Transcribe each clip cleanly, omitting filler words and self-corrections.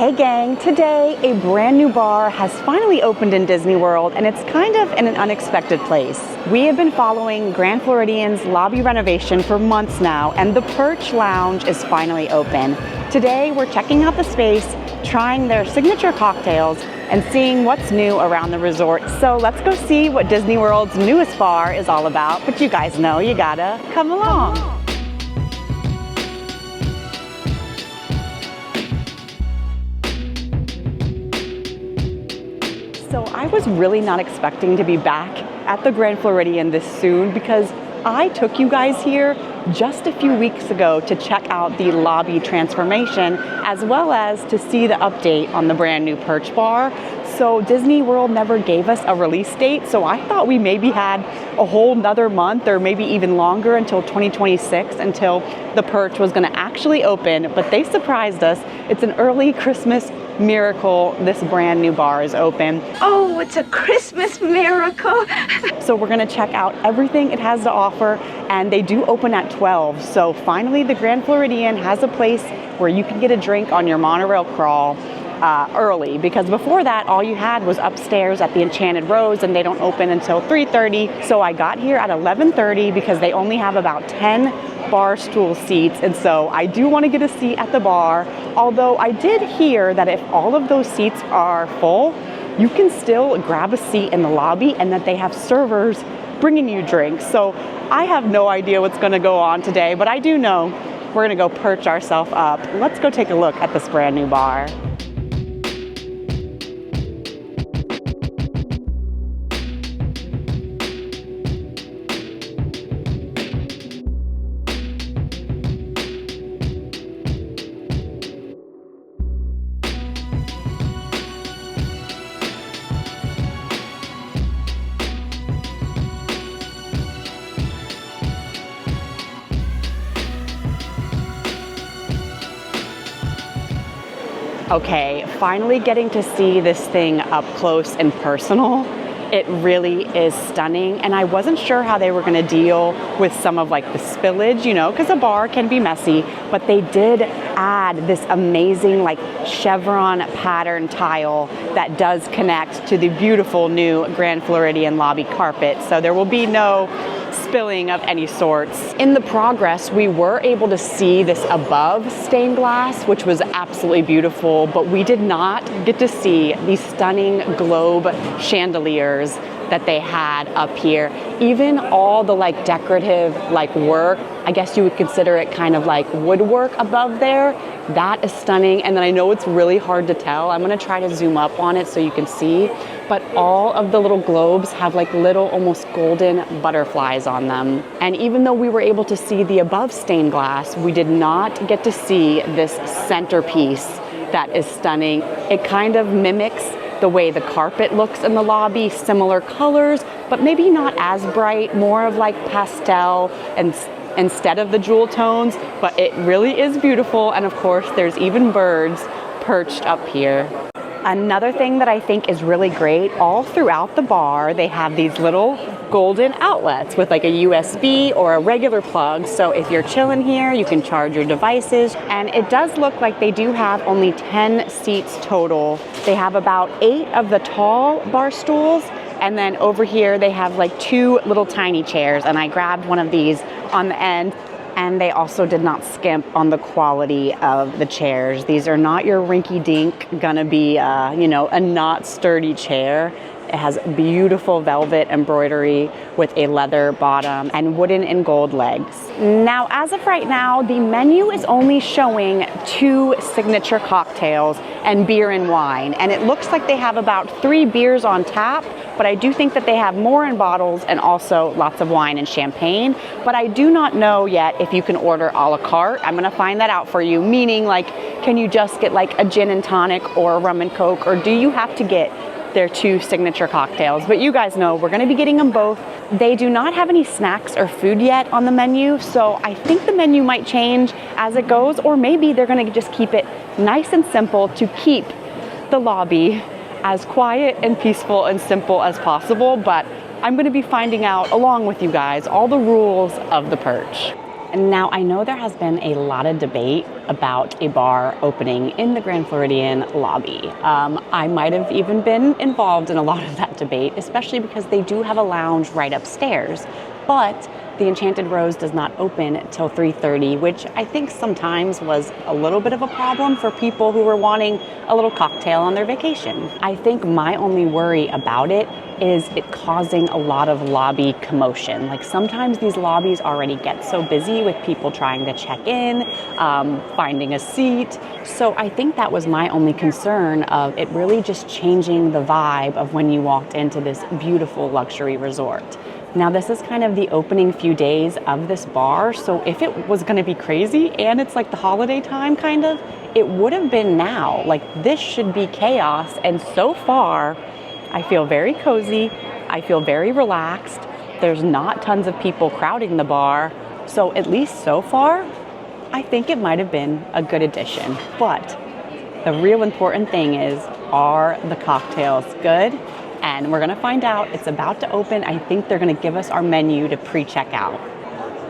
Hey gang, today a brand new bar has finally opened in Disney World, and it's kind of in an unexpected place. We have been following Grand Floridian's lobby renovation for months now, and the Perch Lounge is finally open. Today we're checking out the space, trying their signature cocktails, and seeing what's new around the resort. So let's go see what Disney World's newest bar is all about, but you guys know you gotta come along. So I was really not expecting to be back at the Grand Floridian this soon because I took you guys here just a few weeks ago to check out the lobby transformation as well as to see the update on the brand new Perch Bar. So Disney World never gave us a release date, so I thought we maybe had a whole nother month or maybe even longer until 2026 until the Perch was going to actually open, but they surprised us. It's an early Christmas miracle. This brand new bar is open. Oh, it's a Christmas miracle. So we're going to check out everything it has to offer, and they do open at 12. So finally the Grand Floridian has a place where you can get a drink on your monorail crawl early, because before that all you had was upstairs at the Enchanted Rose, and they don't open until 3:30. So I got here at 11:30 because they only have about 10 bar stool seats, and so I do want to get a seat at the bar. Although I did hear that if all of those seats are full, you can still grab a seat in the lobby and that they have servers bringing you drinks. So I have no idea what's going to go on today, but I do know we're going to go perch ourselves up. Let's go take a look at this brand new bar. Okay, finally getting to see this thing up close and personal. It really is stunning, and I wasn't sure how they were going to deal with some of like the spillage, you know, because a bar can be messy, but they did add this amazing like chevron pattern tile that does connect to the beautiful new Grand Floridian lobby carpet, so there will be no spilling of any sorts. In the progress, we were able to see this above stained glass, which was absolutely beautiful, but we did not get to see these stunning globe chandeliers that they had up here. Even all the like decorative like work, I guess you would consider it kind of like woodwork above there. That is stunning. And then I know it's really hard to tell. I'm gonna try to zoom up on it so you can see, but all of the little globes have like little almost golden butterflies on them. And even though we were able to see the above stained glass, we did not get to see this centerpiece that is stunning. It kind of mimics the way the carpet looks in the lobby, similar colors, but maybe not as bright, more of like pastel and instead of the jewel tones, but it really is beautiful. And of course, there's even birds perched up here. Another thing that I think is really great, all throughout the bar, they have these little golden outlets with like a USB or a regular plug. So if you're chilling here, you can charge your devices. And it does look like they do have only 10 seats total. They have about 8 of the tall bar stools. And then over here, they have like 2 little tiny chairs. And I grabbed one of these on the end. And they also did not skimp on the quality of the chairs. These are not your rinky-dink, gonna be, you know, a not sturdy chair. It has beautiful velvet embroidery with a leather bottom and wooden and gold legs. Now, as of right now, the menu is only showing 2 signature cocktails and beer and wine. And it looks like they have about 3 beers on tap, but I do think that they have more in bottles and also lots of wine and champagne. But I do not know yet if you can order a la carte. I'm gonna find that out for you, meaning like, can you just get like a gin and tonic or a rum and coke, or do you have to get their 2 signature cocktails? But you guys know we're gonna be getting them both. They do not have any snacks or food yet on the menu, so I think the menu might change as it goes, or maybe they're gonna just keep it nice and simple to keep the lobby as quiet and peaceful and simple as possible. But I'm gonna be finding out along with you guys all the rules of the Perch. And now I know there has been a lot of debate about a bar opening in the Grand Floridian lobby. I might have even been involved in a lot of that debate, especially because they do have a lounge right upstairs. But the Enchanted Rose does not open till 3:30, which I think sometimes was a little bit of a problem for people who were wanting a little cocktail on their vacation. I think my only worry about it is it causing a lot of lobby commotion. Like sometimes these lobbies already get so busy with people trying to check in, finding a seat. So I think that was my only concern of it really just changing the vibe of when you walked into this beautiful luxury resort. Now this is kind of the opening few days of this bar, so if it was gonna be crazy and it's like the holiday time kind of, it would have been now. Like this should be chaos, and so far, I feel very cozy, I feel very relaxed, there's not tons of people crowding the bar, so at least so far, I think it might have been a good addition. But the real important thing is, are the cocktails good? And we're gonna find out. It's about to open. I think they're gonna give us our menu to pre-check out.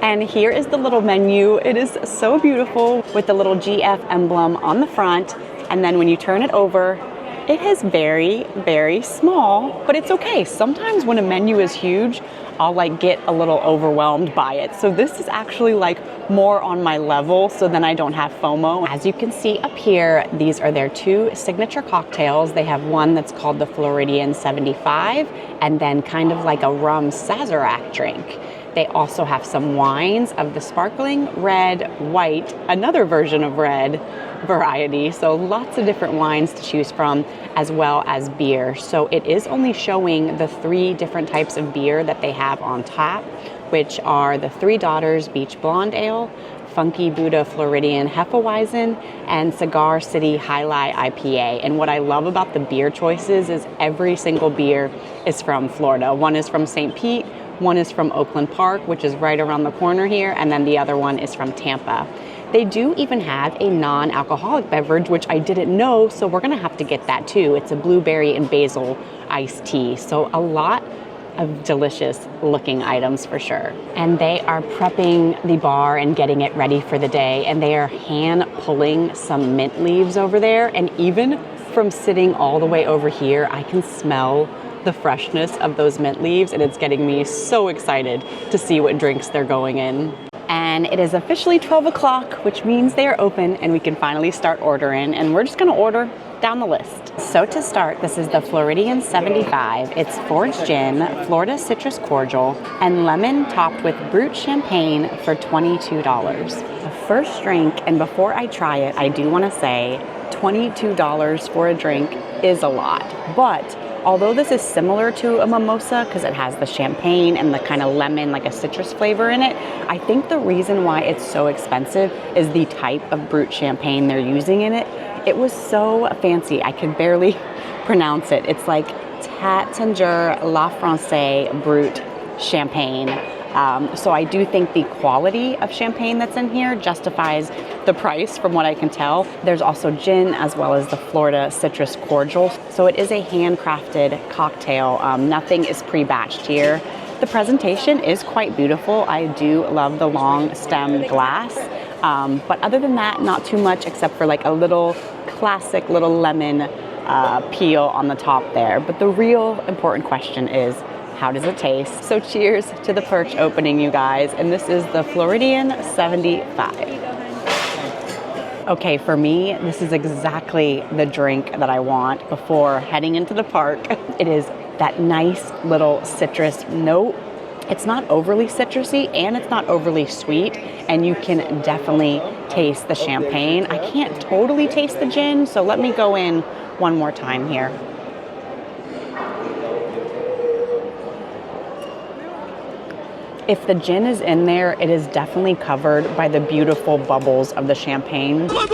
And here is the little menu. It is so beautiful with the little GF emblem on the front. And then when you turn it over, it is very, very small, but it's okay. Sometimes when a menu is huge, I'll like get a little overwhelmed by it. So this is actually like more on my level, so then I don't have FOMO. As you can see up here, these are their two signature cocktails. They have one that's called the Floridian 75, and then kind of like a rum Sazerac drink. They also have some wines of the sparkling red, white, another version of red variety. So lots of different wines to choose from, as well as beer. So it is only showing the 3 different types of beer that they have on tap, which are the Three Daughters Beach Blonde Ale, Funky Buddha Floridian Hefeweizen, and Cigar City High Life IPA. And what I love about the beer choices is every single beer is from Florida. One is from St. Pete, one is from Oakland Park, which is right around the corner here, and then the other one is from Tampa. They do even have a non-alcoholic beverage, which I didn't know, so we're gonna have to get that too. It's a blueberry and basil iced tea. So a lot of delicious looking items for sure. And they are prepping the bar and getting it ready for the day, and they are hand pulling some mint leaves over there. And even from sitting all the way over here, I can smell the freshness of those mint leaves, and it's getting me so excited to see what drinks they're going in. And it is officially 12 o'clock, which means they are open and we can finally start ordering, and we're just gonna order down the list. So to start, this is the Floridian 75. It's foraged gin, Florida citrus cordial, and lemon topped with brut champagne for $22. The first drink, and before I try it, I do wanna say $22 for a drink is a lot, but although this is similar to a mimosa because it has the champagne and the kind of lemon, like a citrus flavor in it, I think the reason why it's so expensive is the type of brut champagne they're using in it. It was so fancy, I could barely pronounce it. It's like Taittinger La Francais Brut Champagne. So I do think the quality of champagne that's in here justifies the price from what I can tell. There's also gin as well as the Florida citrus cordial. So it is a handcrafted cocktail. Nothing is pre-batched here. The presentation is quite beautiful. I do love the long stem glass. But other than that, not too much except for like a little classic little lemon peel on the top there. But the real important question is, how does it taste? So cheers to the Perch opening, you guys. And this is the Floridian 75. Okay, for me, this is exactly the drink that I want before heading into the park. It is that nice little citrus note. It's not overly citrusy and it's not overly sweet, and you can definitely taste the champagne. I can't totally taste the gin, so let me go in one more time here. If the gin is in there, it is definitely covered by the beautiful bubbles of the champagne. My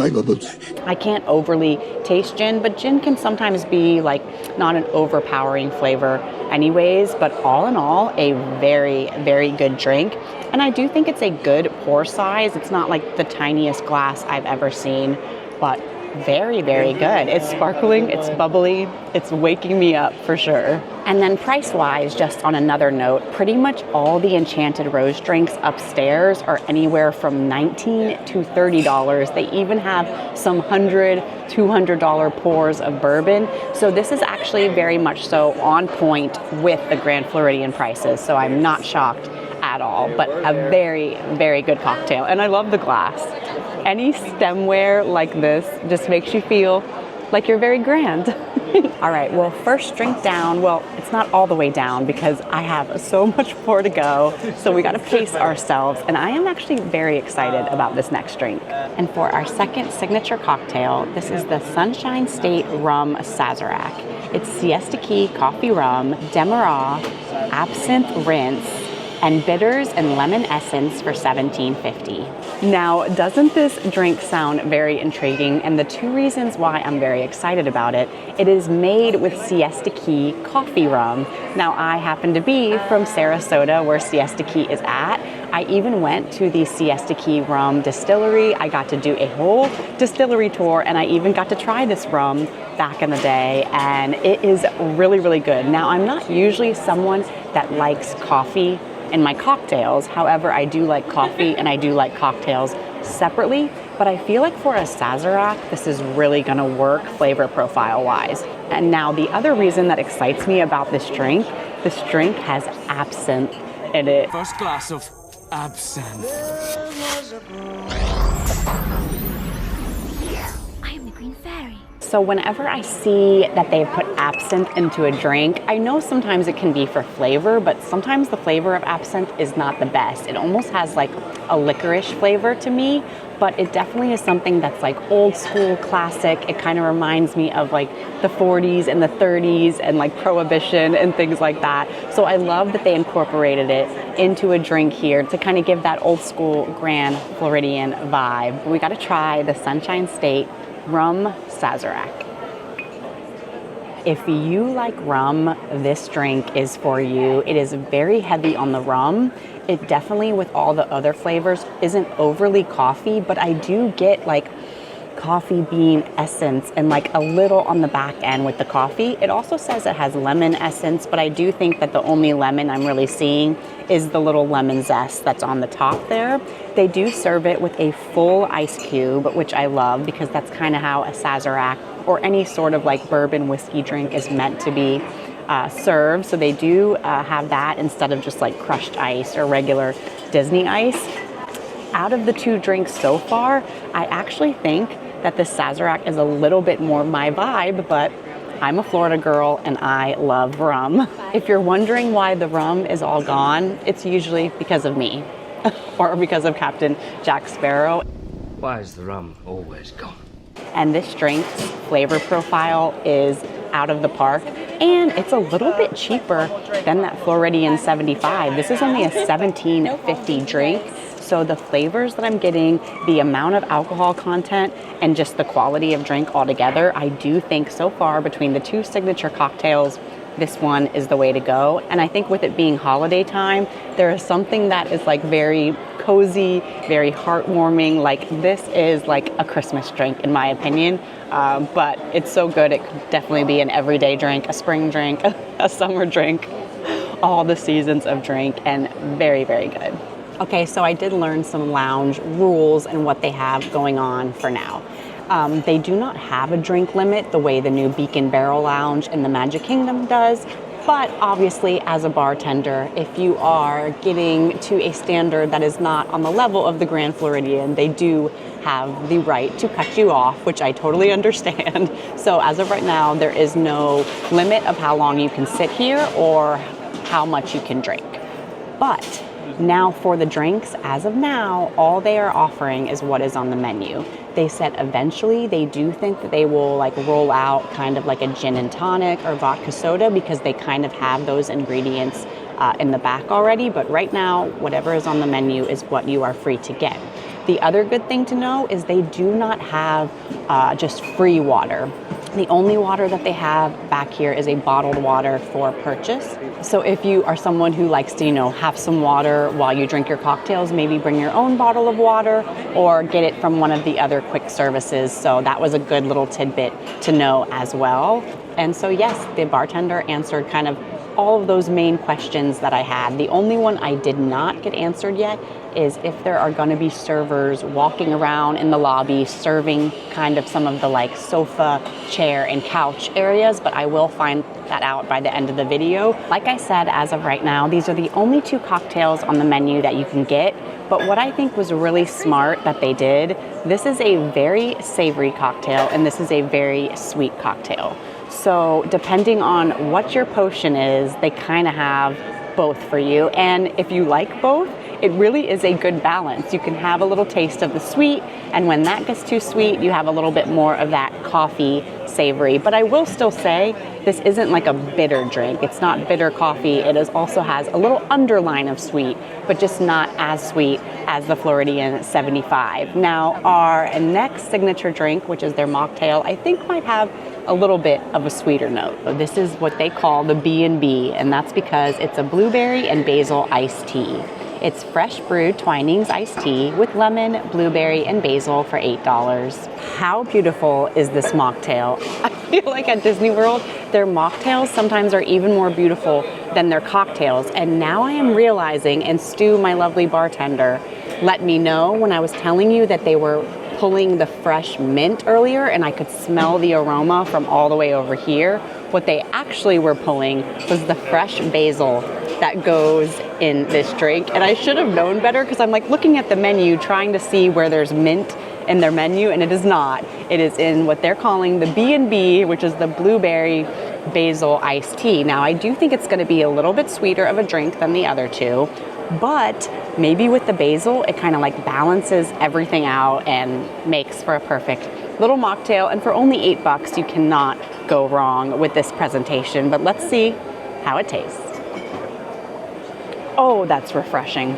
bubbles. I can't overly taste gin, but gin can sometimes be like not an overpowering flavor anyways, but all in all, a very, very good drink. And I do think it's a good pour size. It's not like the tiniest glass I've ever seen, but very, very good. It's sparkling, it's bubbly, it's waking me up for sure. And then price-wise, just on another note, pretty much all the Enchanted Rose drinks upstairs are anywhere from $19 to $30. They even have some $100, $200 pours of bourbon. So this is actually very much so on point with the Grand Floridian prices. So I'm not shocked at all, but a very, very good cocktail. And I love the glass. Any stemware like this just makes you feel like you're very grand. All right, well, first drink down. Well, it's not all the way down because I have so much more to go. So we got to pace ourselves. And I am actually very excited about this next drink. And for our second signature cocktail, this is the Sunshine State Rum Sazerac. It's Siesta Key coffee rum, Demerara, absinthe rinse, and bitters and lemon essence for $17.50. Now, doesn't this drink sound very intriguing? And the two reasons why I'm very excited about it, it is made with Siesta Key coffee rum. Now, I happen to be from Sarasota, where Siesta Key is at. I even went to the Siesta Key rum distillery. I got to do a whole distillery tour, and I even got to try this rum back in the day, and it is really, really good. Now, I'm not usually someone that likes coffee in my cocktails. However, I do like coffee and I do like cocktails separately, but I feel like for a Sazerac, this is really gonna work flavor profile wise. And now the other reason that excites me about this drink has absinthe in it. First glass of absinthe. I am the Green Fairy. So whenever I see that they've put absinthe into a drink, I know sometimes it can be for flavor, but sometimes the flavor of absinthe is not the best. It almost has like a licorice flavor to me, but it definitely is something that's like old school, classic. It kind of reminds me of like the 40s and the 30s and like Prohibition and things like that. So I love that they incorporated it into a drink here to kind of give that old school Grand Floridian vibe. We got to try the Sunshine State Rum Sazerac. If you like rum, this drink is for you. It is very heavy on the rum. It definitely, with all the other flavors, isn't overly coffee, but I do get like coffee bean essence and like a little on the back end with the coffee. It also says it has lemon essence, but I do think that the only lemon I'm really seeing is the little lemon zest that's on the top there. They do serve it with a full ice cube, which I love because that's kind of how a Sazerac or any sort of like bourbon whiskey drink is meant to be served. So they do have that instead of just like crushed ice or regular Disney ice. Out of the two drinks so far, I actually think that the Sazerac is a little bit more my vibe, but I'm a Florida girl and I love rum. If you're wondering why the rum is all gone, it's usually because of me or because of Captain Jack Sparrow. Why is the rum always gone? And this drink's flavor profile is out of the park, and it's a little bit cheaper than that Floridian 75. This is only a $17.50 drink. So the flavors that I'm getting, the amount of alcohol content, and just the quality of drink altogether, I do think so far between the two signature cocktails, this one is the way to go. And I think with it being holiday time, there is something that is like very cozy, very heartwarming. Like this is like a Christmas drink in my opinion, but it's so good. It could definitely be an everyday drink, a spring drink, a summer drink, all the seasons of drink, and very, very good. Okay, so I did learn some lounge rules and what they have going on for now. They do not have a drink limit the way the new Beacon Barrel Lounge in the Magic Kingdom does, but obviously as a bartender, if you are getting to a standard that is not on the level of the Grand Floridian, they do have the right to cut you off, which I totally understand. So as of right now, there is no limit of how long you can sit here or how much you can drink. But now for the drinks, as of now, all they are offering is what is on the menu. They said eventually they do think that they will like roll out kind of like a gin and tonic or vodka soda because they kind of have those ingredients in the back already. But right now, whatever is on the menu is what you are free to get. The other good thing to know is they do not have just free water. The only water that they have back here is a bottled water for purchase. So if you are someone who likes to, have some water while you drink your cocktails, maybe bring your own bottle of water or get it from one of the other quick services. So that was a good little tidbit to know as well. And so yes, the bartender answered kind of all of those main questions that I had. The only one I did not get answered yet is if there are going to be servers walking around in the lobby serving kind of some of the like sofa, chair, and couch areas, but I will find that out by the end of the video. Like I said, as of right now, these are the only 2 cocktails on the menu that you can get. But what I think was really smart that they did, this is a very savory cocktail and this is a very sweet cocktail. So depending on what your potion is, they kind of have both for you. And if you like both, it really is a good balance. You can have a little taste of the sweet, and when that gets too sweet, you have a little bit more of that coffee savory. But I will still say, this isn't like a bitter drink. It's not bitter coffee. It also has a little underline of sweet, but just not as sweet as the Floridian 75. Now, our next signature drink, which is their mocktail, I think might have a little bit of a sweeter note. So this is what they call the B&B, and that's because it's a blueberry and basil iced tea. It's fresh brewed Twinings iced tea with lemon, blueberry, and basil for $8. How beautiful is this mocktail? I feel like at Disney World, their mocktails sometimes are even more beautiful than their cocktails. And now I am realizing, and Stu, my lovely bartender, let me know when I was telling you that they were pulling the fresh mint earlier and I could smell the aroma from all the way over here. What they actually were pulling was the fresh basil that goes in this drink. And I should have known better because I'm like looking at the menu trying to see where there's mint in their menu, and it is not. It is in what they're calling the B&B, which is the blueberry basil iced tea. Now I do think it's going to be a little bit sweeter of a drink than the other 2, but maybe with the basil it kind of like balances everything out and makes for a perfect little mocktail. And for only $8 you cannot go wrong with this presentation. But let's see how it tastes. Oh, that's refreshing.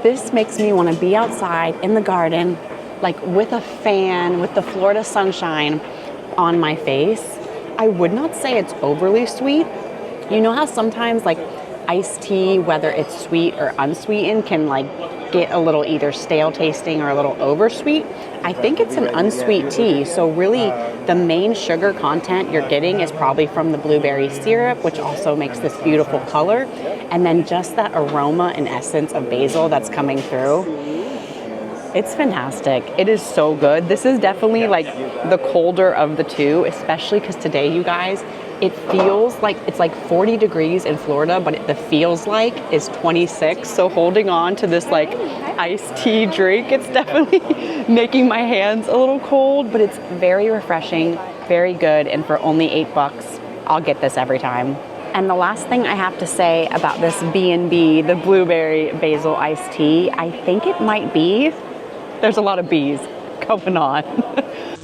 This makes me want to be outside in the garden, like with a fan, with the Florida sunshine on my face. I would not say it's overly sweet. You know how sometimes like iced tea, whether it's sweet or unsweetened, can like get a little either stale tasting or a little oversweet? I think it's an unsweet tea, so really the main sugar content you're getting is probably from the blueberry syrup, which also makes this beautiful color, and then just that aroma and essence of basil that's coming through. It's fantastic. It is so good. This is definitely like the colder of the 2, especially because today, you guys, it feels like it's like 40 degrees in Florida, but the feels like is 26. So holding on to this like iced tea drink, it's definitely making my hands a little cold, but it's very refreshing, very good. And for only $8, I'll get this every time. And the last thing I have to say about this B&B, the blueberry basil iced tea, I think it might be, there's a lot of B's going on.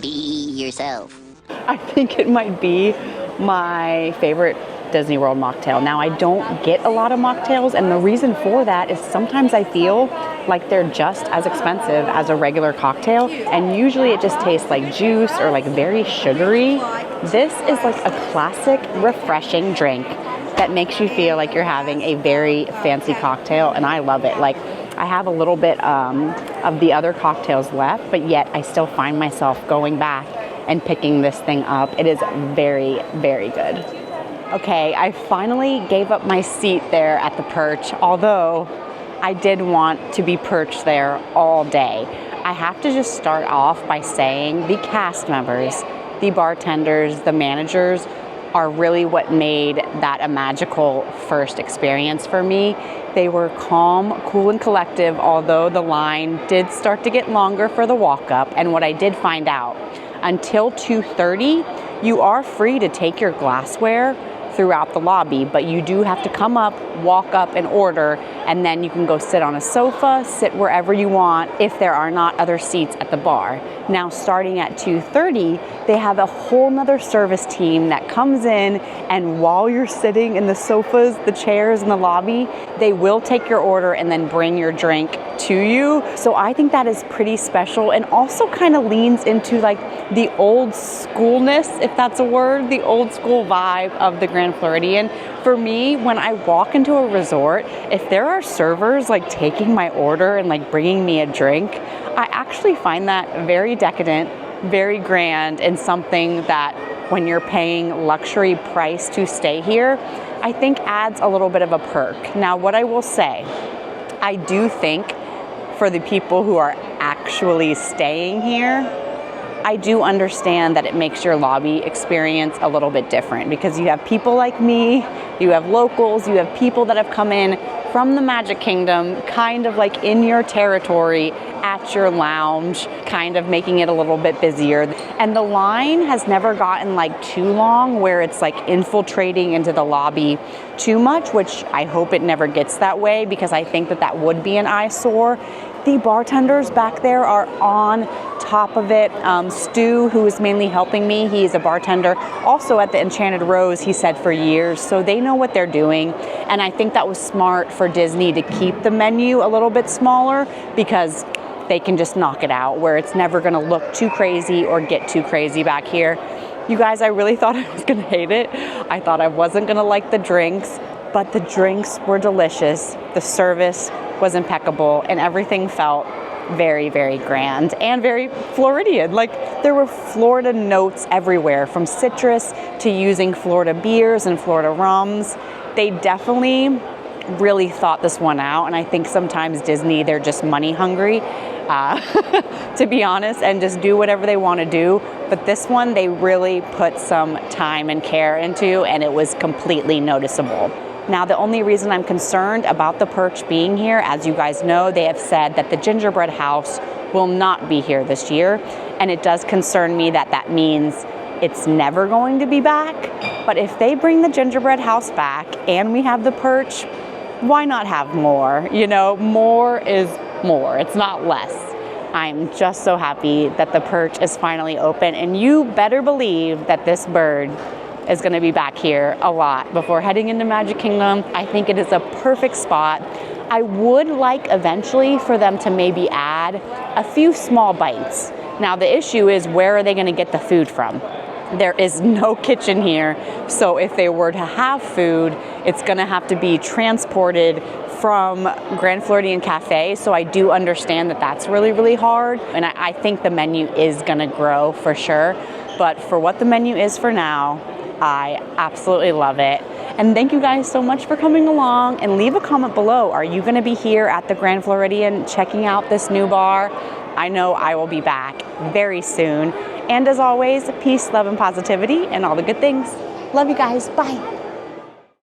Be yourself. I think it might be my favorite Disney World mocktail. Now, I don't get a lot of mocktails, and the reason for that is sometimes I feel like they're just as expensive as a regular cocktail, and usually it just tastes like juice or like very sugary. This is like a classic, refreshing drink that makes you feel like you're having a very fancy cocktail, and I love it. Like, I have a little bit of the other cocktails left, but yet I still find myself going back and picking this thing up. It is very, very good. Okay, I finally gave up my seat there at the Perch, although I did want to be perched there all day. I have to just start off by saying the cast members, the bartenders, the managers are really what made that a magical first experience for me. They were calm, cool, and collective, although the line did start to get longer for the walk-up. And what I did find out, until 2:30, you are free to take your glassware throughout the lobby, but you do have to come up, walk up and order, and then you can go sit on a sofa, sit wherever you want if there are not other seats at the bar. Now starting at 2:30, they have a whole nother service team that comes in, and while you're sitting in the sofas, the chairs in the lobby, they will take your order and then bring your drink to you. So I think that is pretty special, and also kind of leans into like the old schoolness, if that's a word, the old school vibe of the Grand Floridian. For me, when I walk into a resort, if there are servers like taking my order and like bringing me a drink, I actually find that very decadent, very grand, and something that when you're paying luxury price to stay here, I think adds a little bit of a perk. Now, what I will say, I do think for the people who are actually staying here, I do understand that it makes your lobby experience a little bit different, because you have people like me, you have locals, you have people that have come in from the Magic Kingdom, kind of like in your territory at your lounge, kind of making it a little bit busier. And the line has never gotten like too long where it's like infiltrating into the lobby too much, which I hope it never gets that way, because I think that that would be an eyesore. The bartenders back there are on top of it. Stu, who is mainly helping me, he's a bartender also at the Enchanted Rose, he said, for years, so they know what they're doing. And I think that was smart for Disney to keep the menu a little bit smaller, because they can just knock it out where it's never gonna look too crazy or get too crazy back here. You guys, I really thought I was gonna hate it. I thought I wasn't gonna like the drinks, but the drinks were delicious. The service was impeccable, and everything felt very, very grand and very Floridian. Like, there were Florida notes everywhere, from citrus to using Florida beers and Florida rums. They definitely really thought this one out, and I think sometimes Disney, they're just money hungry, to be honest, and just do whatever they want to do. But this one, they really put some time and care into, and it was completely noticeable. Now, the only reason I'm concerned about the Perch being here, as you guys know, they have said that the gingerbread house will not be here this year, and it does concern me that that means it's never going to be back. But if they bring the gingerbread house back and we have the Perch, why not have more? You know, more is more, it's not less. I'm just so happy that the Perch is finally open, and you better believe that this bird is going to be back here a lot before heading into Magic Kingdom. I think it is a perfect spot. I would like eventually for them to maybe add a few small bites. Now, the issue is, where are they going to get the food from? There is no kitchen here, so if they were to have food, it's going to have to be transported from Grand Floridian Cafe, so I do understand that that's really, really hard, and I think the menu is going to grow for sure, but for what the menu is for now, I absolutely love it. And thank you guys so much for coming along, and leave a comment below. Are you going to be here at the Grand Floridian checking out this new bar? I know I will be back very soon. And as always, peace, love, and positivity, and all the good things. Love you guys. Bye.